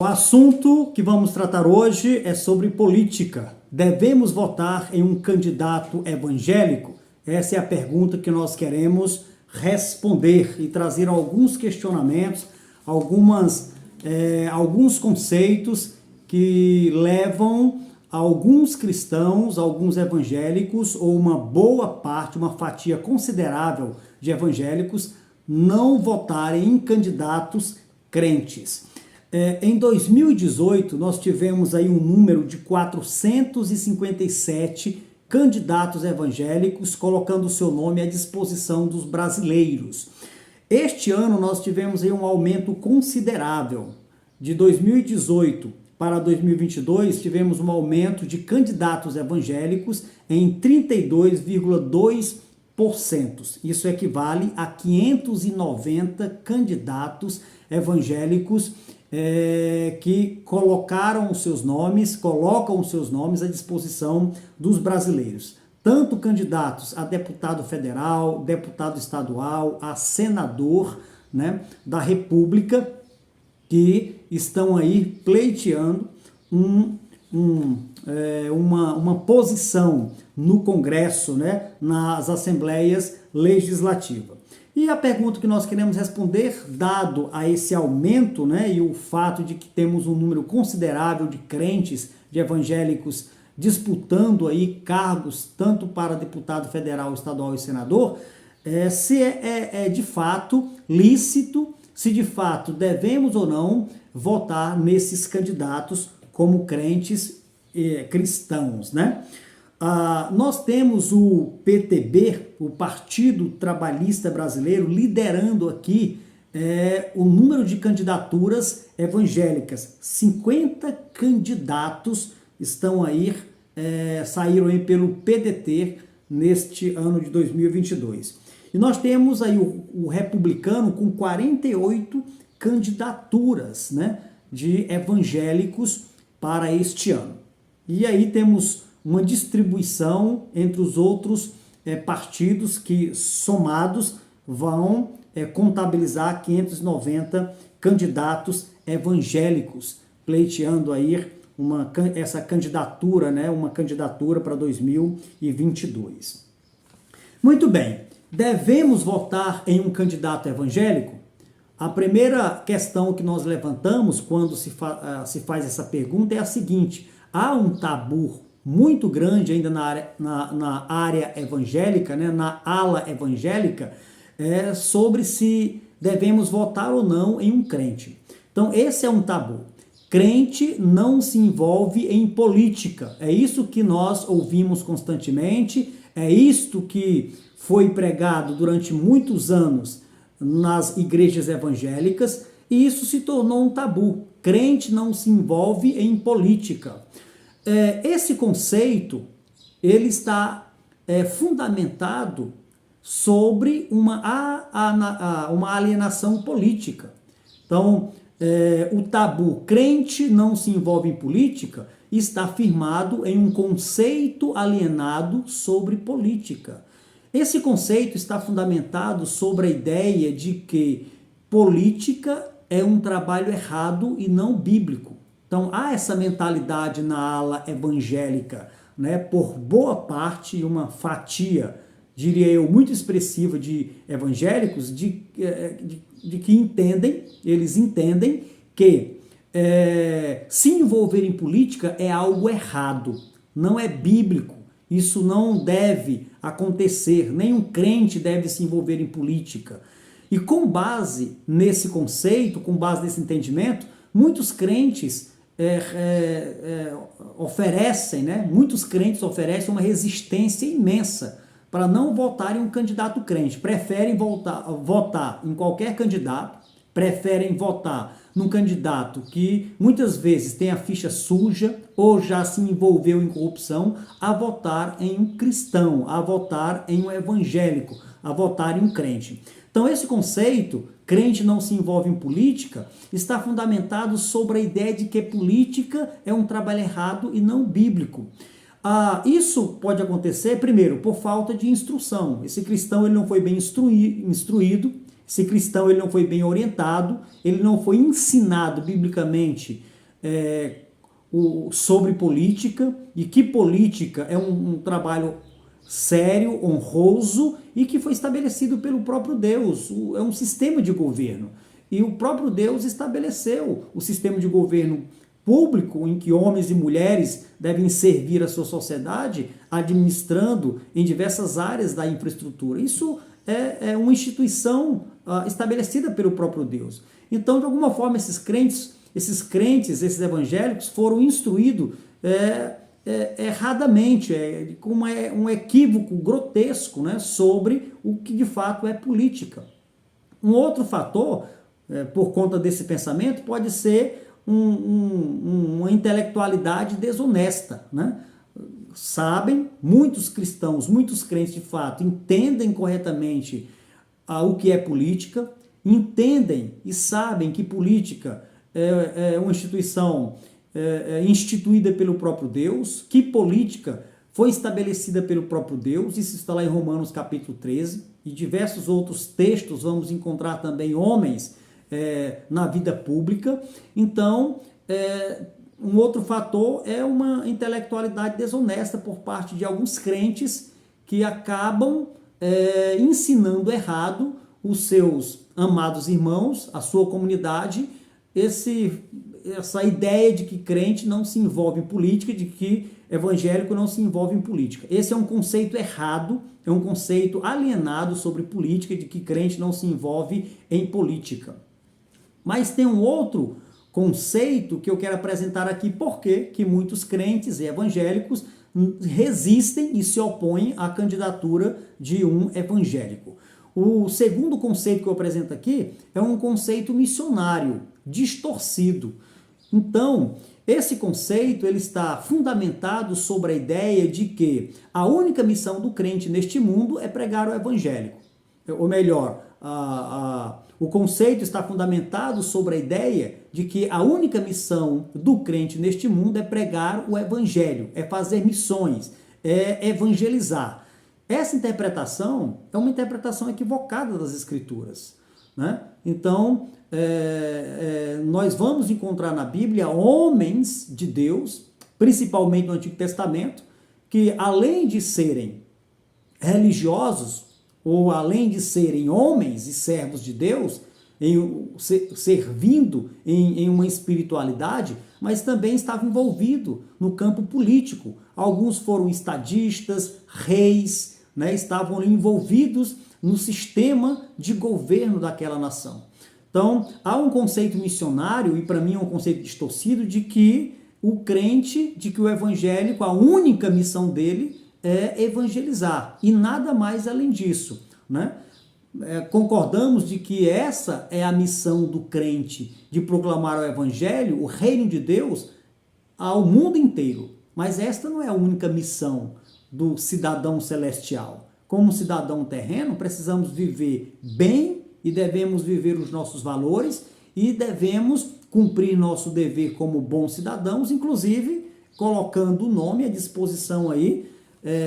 O assunto que vamos tratar hoje é sobre política. Devemos votar em um candidato evangélico? Essa é a pergunta que nós queremos responder e trazer alguns questionamentos, alguns conceitos que levam alguns cristãos, alguns evangélicos, ou uma boa parte, uma fatia considerável de evangélicos, não votarem em candidatos crentes. Em 2018, nós tivemos aí um número de 457 candidatos evangélicos colocando o seu nome à disposição dos brasileiros. Este ano nós tivemos aí um aumento considerável. De 2018 para 2022, tivemos um aumento de candidatos evangélicos em 32,2%. Isso equivale a 590 candidatos evangélicos que colocam os seus nomes à disposição dos brasileiros. Tanto candidatos a deputado federal, deputado estadual, a senador, né, da República, que estão aí pleiteando uma posição no Congresso, né, nas assembleias legislativas. E a pergunta que nós queremos responder, dado a esse aumento, né, e o fato de que temos um número considerável de crentes, de evangélicos, disputando aí cargos tanto para deputado federal, estadual e senador, se é de fato lícito, se de fato devemos ou não votar nesses candidatos como crentes cristãos, né? Nós temos o PTB, o Partido Trabalhista Brasileiro, liderando aqui o número de candidaturas evangélicas. 50 candidatos estão aí, saíram aí pelo PDT neste ano de 2022. E nós temos aí o republicano com 48 candidaturas, né, de evangélicos para este ano. E aí temos uma distribuição entre os outros partidos que, somados, vão contabilizar 590 candidatos evangélicos, pleiteando aí essa candidatura, né, uma candidatura para 2022. Muito bem, devemos votar em um candidato evangélico? A primeira questão que nós levantamos quando se faz essa pergunta é a seguinte: há um tabu muito grande ainda na área evangélica, né, na ala evangélica, sobre se devemos votar ou não em um crente. Então, esse é um tabu. Crente não se envolve em política. É isso que nós ouvimos constantemente, é isto que foi pregado durante muitos anos nas igrejas evangélicas, e isso se tornou um tabu. Crente não se envolve em política. Esse conceito, ele está fundamentado sobre uma alienação política. Então, o tabu crente não se envolve em política está firmado em um conceito alienado sobre política. Esse conceito está fundamentado sobre a ideia de que política é um trabalho errado e não bíblico. Então, há essa mentalidade na ala evangélica, né, por boa parte, uma fatia, diria eu, muito expressiva de evangélicos, de que eles entendem que se envolver em política é algo errado, não é bíblico, isso não deve acontecer, nenhum crente deve se envolver em política. E com base nesse conceito, com base nesse entendimento, muitos crentes oferecem uma resistência imensa para não votar em um candidato crente. Preferem votar em qualquer candidato, preferem votar num candidato que muitas vezes tem a ficha suja ou já se envolveu em corrupção, a votar em um cristão, a votar em um evangélico, a votar em um crente. Então, esse conceito, crente não se envolve em política, está fundamentado sobre a ideia de que política é um trabalho errado e não bíblico. Isso pode acontecer, primeiro, por falta de instrução. Esse cristão ele não foi bem instruído, esse cristão ele não foi bem orientado, ele não foi ensinado biblicamente sobre política, e que política é um trabalho sério, honroso e que foi estabelecido pelo próprio Deus. É um sistema de governo. E o próprio Deus estabeleceu o sistema de governo público em que homens e mulheres devem servir a sua sociedade, administrando em diversas áreas da infraestrutura. Isso é uma instituição estabelecida pelo próprio Deus. Então, de alguma forma, esses crentes, esses evangélicos foram instruídos erradamente, com um equívoco grotesco, né, sobre o que de fato é política. Um outro fator, por conta desse pensamento, pode ser uma intelectualidade desonesta, né? Sabem, muitos cristãos, muitos crentes de fato, entendem corretamente o que é política, entendem e sabem que política é uma instituição instituída pelo próprio Deus, que política foi estabelecida pelo próprio Deus. Isso está lá em Romanos capítulo 13, e diversos outros textos vamos encontrar também homens na vida pública. Então, um outro fator é uma intelectualidade desonesta por parte de alguns crentes que acabam ensinando errado os seus amados irmãos, a sua comunidade, essa ideia de que crente não se envolve em política, de que evangélico não se envolve em política. Esse é um conceito errado, é um conceito alienado sobre política, de que crente não se envolve em política. Mas tem um outro conceito que eu quero apresentar aqui, porque muitos crentes e evangélicos resistem e se opõem à candidatura de um evangélico. O segundo conceito que eu apresento aqui é um conceito missionário, distorcido. Então, esse conceito ele está fundamentado sobre a ideia de que a única missão do crente neste mundo é pregar o evangelho. Ou melhor, o conceito está fundamentado sobre a ideia de que a única missão do crente neste mundo é pregar o evangelho, é fazer missões, é evangelizar. Essa interpretação é uma interpretação equivocada das Escrituras, né? Então, nós vamos encontrar na Bíblia homens de Deus, principalmente no Antigo Testamento, que além de serem religiosos, ou além de serem homens e servos de Deus, servindo em uma espiritualidade, mas também estavam envolvidos no campo político. Alguns foram estadistas, reis, né, estavam envolvidos no sistema de governo daquela nação. Então, há um conceito missionário, e para mim é um conceito distorcido, de que o crente, de que o evangélico, a única missão dele é evangelizar, e nada mais além disso, né? Concordamos de que essa é a missão do crente, de proclamar o evangelho, o reino de Deus, ao mundo inteiro. Mas esta não é a única missão do cidadão celestial. Como cidadão terreno, precisamos viver bem e devemos viver os nossos valores e devemos cumprir nosso dever como bons cidadãos, inclusive colocando o nome à disposição aí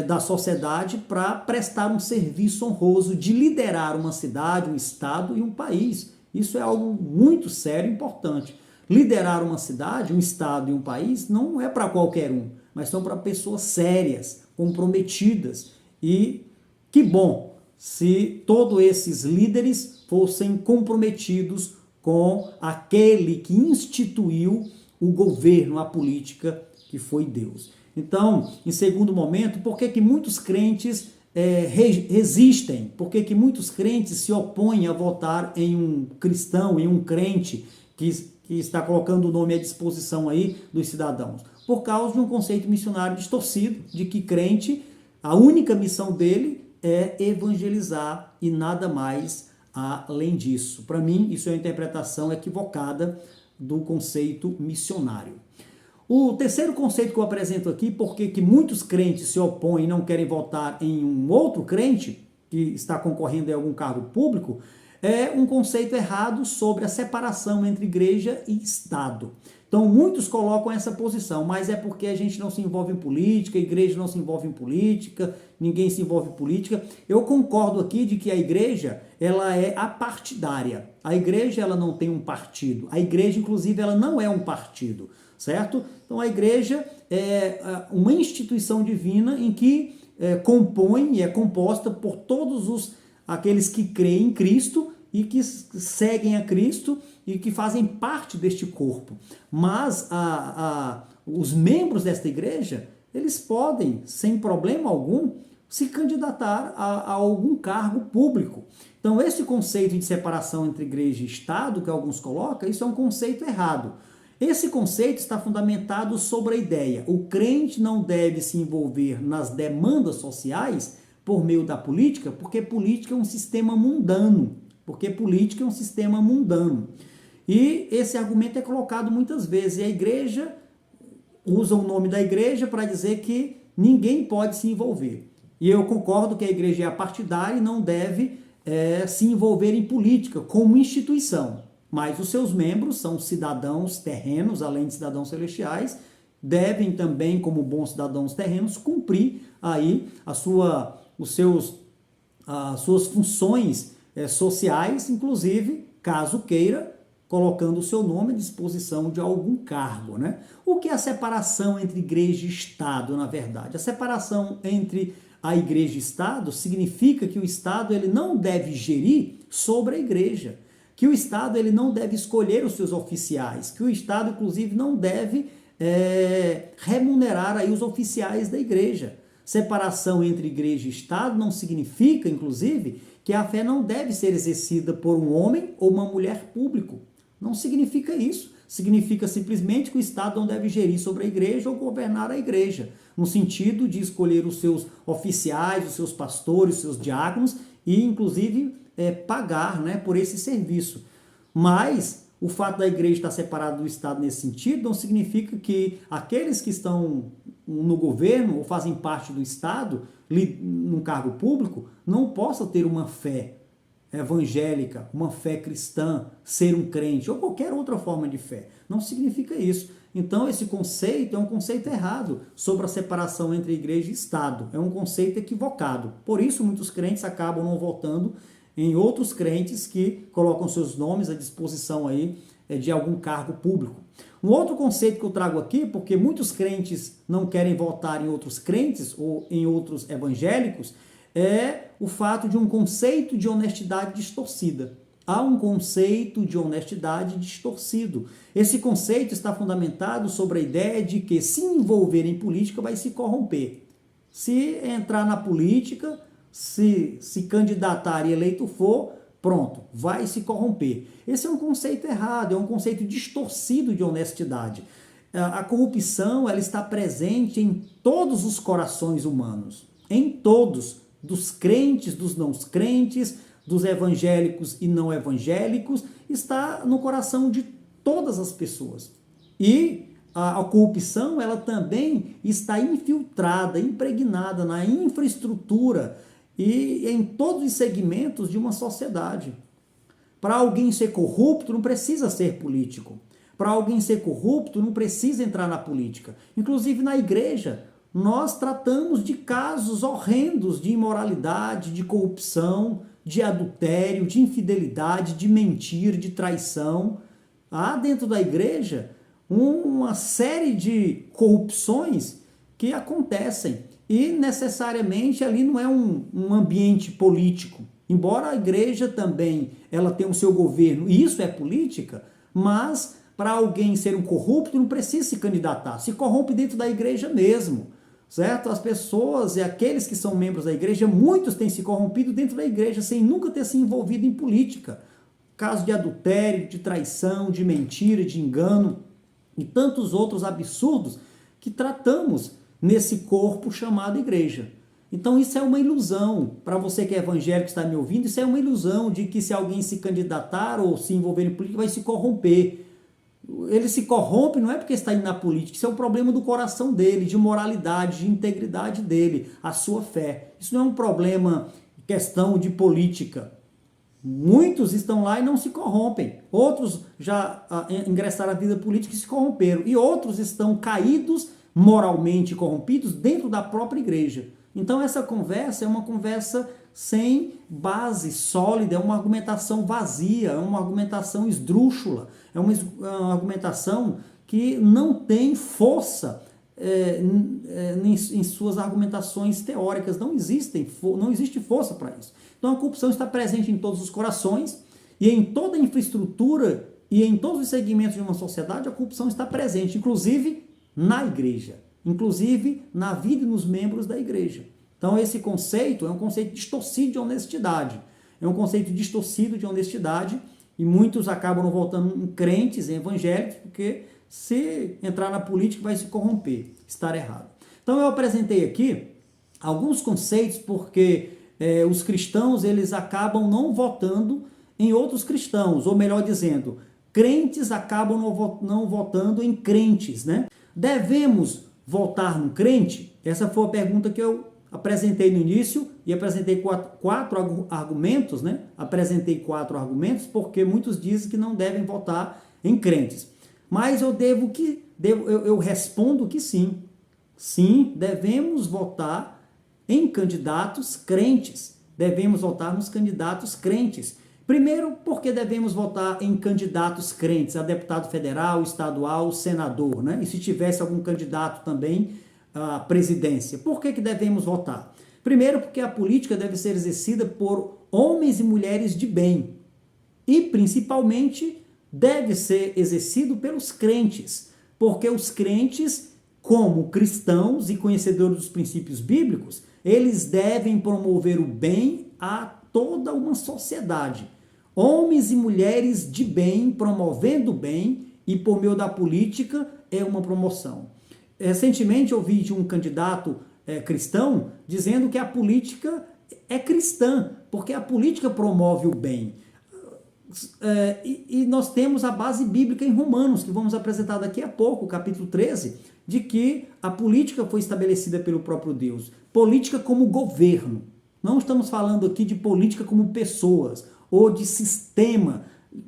da sociedade para prestar um serviço honroso de liderar uma cidade, um estado e um país. Isso é algo muito sério e importante. Liderar uma cidade, um estado e um país não é para qualquer um, mas são para pessoas sérias, comprometidas. E que bom se todos esses líderes fossem comprometidos com aquele que instituiu o governo, a política, que foi Deus. Então, em segundo momento, por que muitos crentes resistem? Por que muitos crentes se opõem a votar em um cristão, em um crente que está colocando o nome à disposição aí dos cidadãos? Por causa de um conceito missionário distorcido, de que crente, a única missão dele é evangelizar e nada mais além disso. Para mim, isso é uma interpretação equivocada do conceito missionário. O terceiro conceito que eu apresento aqui, porque que muitos crentes se opõem e não querem votar em um outro crente que está concorrendo em algum cargo público, é um conceito errado sobre a separação entre igreja e Estado. Então, muitos colocam essa posição, mas é porque a gente não se envolve em política, a igreja não se envolve em política, ninguém se envolve em política. Eu concordo aqui de que a igreja, ela é apartidária. A igreja, ela não tem um partido. A igreja, inclusive, ela não é um partido, certo? Então, a igreja é uma instituição divina em que compõe e é composta por todos aqueles que creem em Cristo e que seguem a Cristo e que fazem parte deste corpo. Mas os membros desta igreja, eles podem, sem problema algum, se candidatar a algum cargo público. Então, esse conceito de separação entre igreja e Estado, que alguns colocam, isso é um conceito errado. Esse conceito está fundamentado sobre a ideia: o crente não deve se envolver nas demandas sociais por meio da política, porque política é um sistema mundano. E esse argumento é colocado muitas vezes, e a igreja usa o nome da igreja para dizer que ninguém pode se envolver. E eu concordo que a igreja é apartidária e não deve se envolver em política como instituição. Mas os seus membros são cidadãos terrenos, além de cidadãos celestiais, devem também, como bons cidadãos terrenos, cumprir aí as suas funções sociais, inclusive, caso queira, colocando o seu nome à disposição de algum cargo, né? O que é a separação entre igreja e Estado, na verdade? A separação entre a igreja e Estado significa que o Estado ele não deve gerir sobre a igreja, que o Estado ele não deve escolher os seus oficiais, que o Estado, inclusive, não deve remunerar aí os oficiais da igreja. Separação entre igreja e Estado não significa, inclusive, que a fé não deve ser exercida por um homem ou uma mulher público. Não significa isso. Significa simplesmente que o Estado não deve gerir sobre a igreja ou governar a igreja, no sentido de escolher os seus oficiais, os seus pastores, os seus diáconos e, inclusive, pagar, né, por esse serviço. Mas o fato da igreja estar separada do Estado nesse sentido não significa que aqueles que estão no governo ou fazem parte do Estado, num cargo público, não possam ter uma fé evangélica, uma fé cristã, ser um crente ou qualquer outra forma de fé. Não significa isso. Então, esse conceito é um conceito errado sobre a separação entre igreja e Estado. É um conceito equivocado. Por isso, muitos crentes acabam não votando em outros crentes que colocam seus nomes à disposição aí de algum cargo público. Um outro conceito que eu trago aqui, porque muitos crentes não querem votar em outros crentes ou em outros evangélicos, é o fato de um conceito de honestidade distorcida. Há um conceito de honestidade distorcido. Esse conceito está fundamentado sobre a ideia de que se envolver em política vai se corromper. Se entrar na política, se candidatar e eleito for, pronto, vai se corromper. Esse é um conceito errado, é um conceito distorcido de honestidade. A corrupção ela está presente em todos os corações humanos, em todos, dos crentes, dos não crentes, dos evangélicos e não evangélicos, está no coração de todas as pessoas. E a corrupção ela também está infiltrada, impregnada na infraestrutura e em todos os segmentos de uma sociedade. Para alguém ser corrupto, não precisa ser político. Para alguém ser corrupto, não precisa entrar na política. Inclusive na igreja, nós tratamos de casos horrendos de imoralidade, de corrupção, de adultério, de infidelidade, de mentira, de traição. Há dentro da igreja uma série de corrupções que acontecem. E necessariamente ali não é um ambiente político. Embora a igreja também ela tenha o seu governo, e isso é política, mas para alguém ser um corrupto não precisa se candidatar. Se corrompe dentro da igreja mesmo, certo? As pessoas e aqueles que são membros da igreja, muitos têm se corrompido dentro da igreja sem nunca ter se envolvido em política. Caso de adultério, de traição, de mentira, de engano e tantos outros absurdos que tratamos nesse corpo chamado igreja. Então isso é uma ilusão. Para você que é evangélico que está me ouvindo, isso é uma ilusão de que se alguém se candidatar ou se envolver em política vai se corromper. Ele se corrompe não é porque está indo na política, isso é um problema do coração dele, de moralidade, de integridade dele, a sua fé. Isso não é um problema, questão de política. Muitos estão lá e não se corrompem. Outros já ingressaram na vida política e se corromperam. E outros estão caídos, moralmente corrompidos, dentro da própria igreja. Então essa conversa é uma conversa sem base sólida, é uma argumentação vazia, é uma argumentação esdrúxula, é uma argumentação que não tem força em suas argumentações teóricas. Não existe força para isso. Então a corrupção está presente em todos os corações e em toda a infraestrutura e em todos os segmentos de uma sociedade. A corrupção está presente, inclusive na igreja, inclusive na vida e nos membros da igreja. Então esse conceito é um conceito distorcido de honestidade, é um conceito distorcido de honestidade, e muitos acabam não voltando em crentes, em evangélicos, porque se entrar na política vai se corromper, estar errado. Então eu apresentei aqui alguns conceitos porque os cristãos eles acabam não votando em outros cristãos, ou melhor dizendo, crentes acabam não votando em crentes, né? Devemos votar no crente? Essa foi a pergunta que eu apresentei no início e apresentei quatro argumentos, né? Apresentei 4 argumentos porque muitos dizem que não devem votar em crentes. Mas eu respondo que sim. Sim, devemos votar em candidatos crentes. Devemos votar nos candidatos crentes. Primeiro, porque devemos votar em candidatos crentes, a deputado federal, estadual, senador, né? E se tivesse algum candidato também à presidência. Por que devemos votar? Primeiro, porque a política deve ser exercida por homens e mulheres de bem. E, principalmente, deve ser exercido pelos crentes. Porque os crentes, como cristãos e conhecedores dos princípios bíblicos, eles devem promover o bem a toda uma sociedade. Homens e mulheres de bem, promovendo o bem, e por meio da política é uma promoção. Recentemente eu ouvi de um candidato cristão dizendo que a política é cristã, porque a política promove o bem. E nós temos a base bíblica em Romanos, que vamos apresentar daqui a pouco, capítulo 13, de que a política foi estabelecida pelo próprio Deus. Política como governo. Não estamos falando aqui de política como pessoas, ou de sistema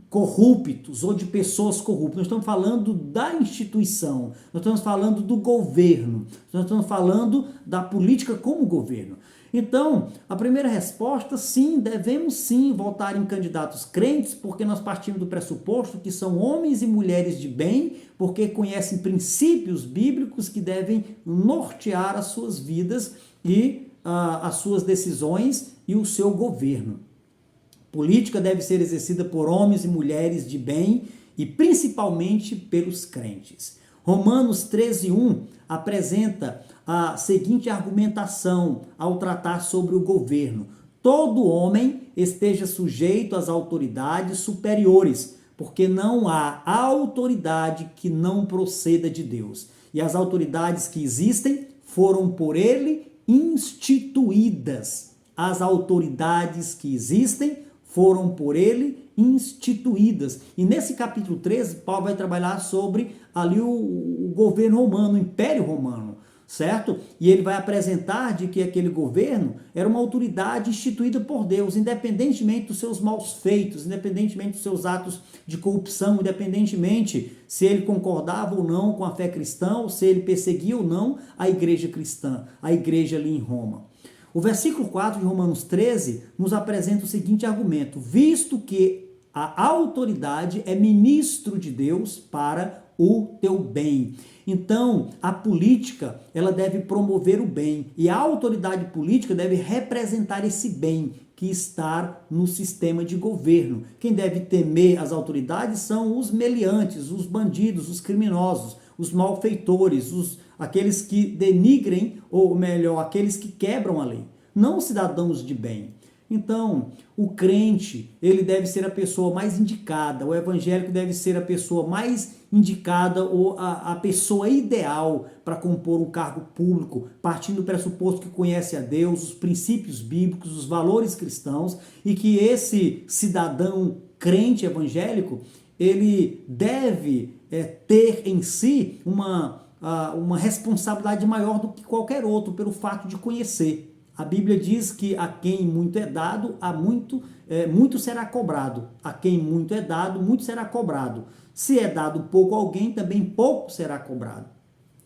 corruptos, ou de pessoas corruptas. Nós estamos falando da instituição, nós estamos falando do governo, nós estamos falando da política como governo. Então, a primeira resposta, sim, devemos sim votar em candidatos crentes, porque nós partimos do pressuposto que são homens e mulheres de bem, porque conhecem princípios bíblicos que devem nortear as suas vidas e as suas decisões e o seu governo. Política deve ser exercida por homens e mulheres de bem e principalmente pelos crentes. Romanos 13:1 apresenta a seguinte argumentação ao tratar sobre o governo: todo homem esteja sujeito às autoridades superiores, porque não há autoridade que não proceda de Deus. E as autoridades que existem foram por ele instituídas. As autoridades que existem foram por ele instituídas. E nesse capítulo 13, Paulo vai trabalhar sobre ali o governo romano, o Império Romano, certo? E ele vai apresentar de que aquele governo era uma autoridade instituída por Deus, independentemente dos seus maus feitos, independentemente dos seus atos de corrupção, independentemente se ele concordava ou não com a fé cristã, ou se ele perseguia ou não a igreja cristã, a igreja ali em Roma. O versículo 4 de Romanos 13 nos apresenta o seguinte argumento: visto que a autoridade é ministro de Deus para o teu bem. Então, a política, ela deve promover o bem, e a autoridade política deve representar esse bem que está no sistema de governo. Quem deve temer as autoridades são os meliantes, os bandidos, os criminosos, os malfeitores, aqueles que denigrem, ou melhor, aqueles que quebram a lei, não cidadãos de bem. Então, o crente, ele deve ser a pessoa mais indicada, o evangélico deve ser a pessoa mais indicada, ou a pessoa ideal para compor um cargo público, partindo do pressuposto que conhece a Deus, os princípios bíblicos, os valores cristãos, e que esse cidadão crente evangélico, ele deve ter em si uma responsabilidade maior do que qualquer outro, pelo fato de conhecer A Bíblia diz que a quem muito é dado, muito será cobrado. A quem muito é dado, muito será cobrado. Se é dado pouco a alguém, também pouco será cobrado.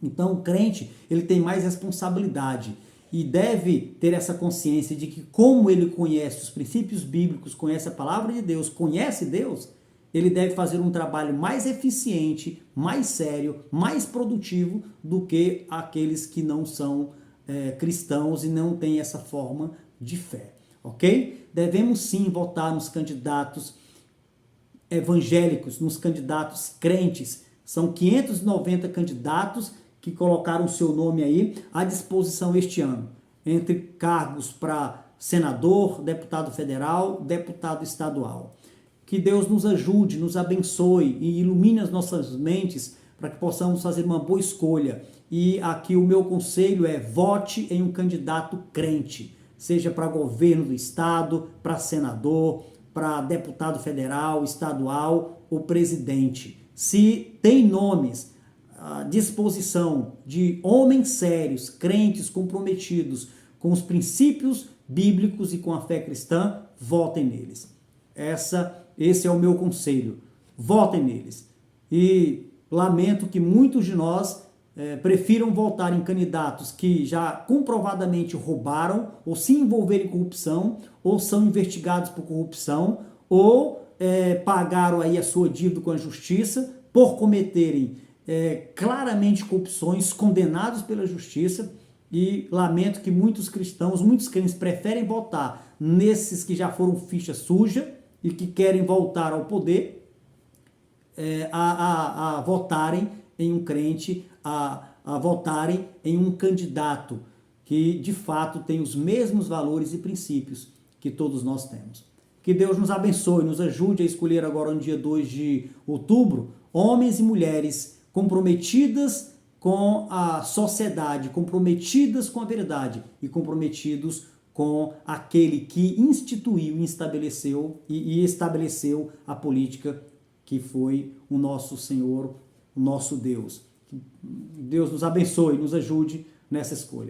Então, o crente, ele tem mais responsabilidade e deve ter essa consciência de que, como ele conhece os princípios bíblicos, conhece a palavra de Deus, conhece Deus, ele deve fazer um trabalho mais eficiente, mais sério, mais produtivo do que aqueles que não são cristãos e não têm essa forma de fé, ok? Devemos sim votar nos candidatos evangélicos, nos candidatos crentes. São 590 candidatos que colocaram seu nome aí à disposição este ano, entre cargos para senador, deputado federal, deputado estadual. Que Deus nos ajude, nos abençoe e ilumine as nossas mentes para que possamos fazer uma boa escolha. E aqui o meu conselho é: vote em um candidato crente, seja para governo do estado, para senador, para deputado federal, estadual ou presidente. Se tem nomes à disposição de homens sérios, crentes, comprometidos com os princípios bíblicos e com a fé cristã, votem neles. Esse é o meu conselho. Votem neles. E lamento que muitos de nós prefiram votar em candidatos que já comprovadamente roubaram ou se envolveram em corrupção ou são investigados por corrupção ou pagaram aí a sua dívida com a justiça por cometerem claramente corrupções, condenados pela justiça. E lamento que muitos cristãos, muitos crentes preferem votar nesses que já foram ficha suja e que querem voltar ao poder a votarem em um crente, a votarem em um candidato que de fato tem os mesmos valores e princípios que todos nós temos. Que Deus nos abençoe, nos ajude a escolher agora no dia 2 de outubro homens e mulheres comprometidas com a sociedade, comprometidas com a verdade e comprometidos com aquele que instituiu e estabeleceu a política, que foi o nosso Senhor, o nosso Deus. Que Deus nos abençoe, nos ajude nessa escolha.